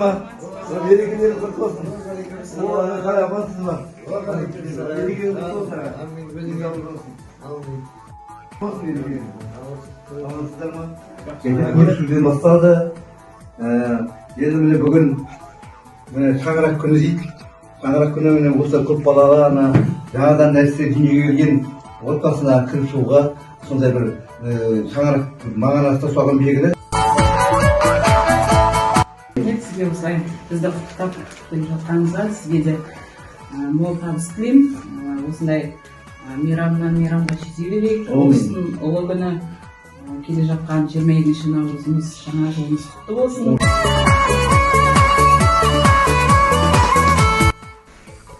ма? Берекелерің құтты болсын. Қалай амансыз ба? Берекелерің құтты болсын. Амансыздар ма? Көрісуден басталды. Енді міне бүгін шаңырақ күні дейді. Шаңырақ күні міне осы көп балалы жаңадан нәрсе дүниеге келген отбасына кіріп шығуға сондай бір шаңырақ мағынасы соған белгілі. Сізге осылай бізді құттықтап келіп жатқаныңызға сізге де мол табыс тілеймін. Осындай мейрамнан мейрамға жете берейік. Осының ұлы күні келе жатқан 22 наурызымыз жаңа жылымыз құтты болсын.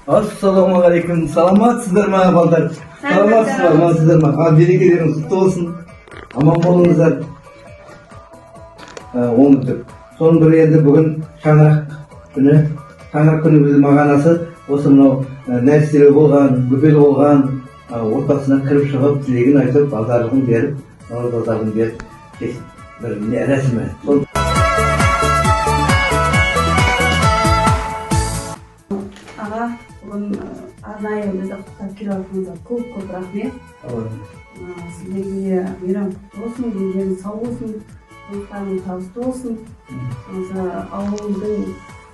Ассалаумағалейкум. Саламатсыздар ма, балдар? Саламатсыздар ма? Берекелеріңіз құтты болсын. Аман болыңыздар. Соның бірі енді бүгін шаңырақ күні. Шаңырақ күні біздің мағынасы осы мынау нәрселі болған, көпел болған отбасына кіріп шығып, тілегін айтып, базарлығын беріп, базарлығын беріп, бір рәсімі. Аға, бүгін арнайы бізді құттықтап келіп жатқаныңызға көп рахмет. Сіздерге мейрам құтты болсын, деніңіз сау болсын, жұмыстарыңыз табысты болсын. Ауылымыздың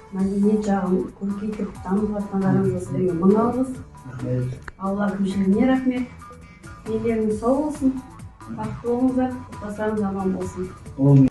мәдениет жағын көркейтіп дамып жатқандарыңызға сіздерге мың алғыс. Алла әкімшілігіне рахмет. Деніңіз сау болсын, бақытты болыңыздар, отбасыларыңыз аман болсын.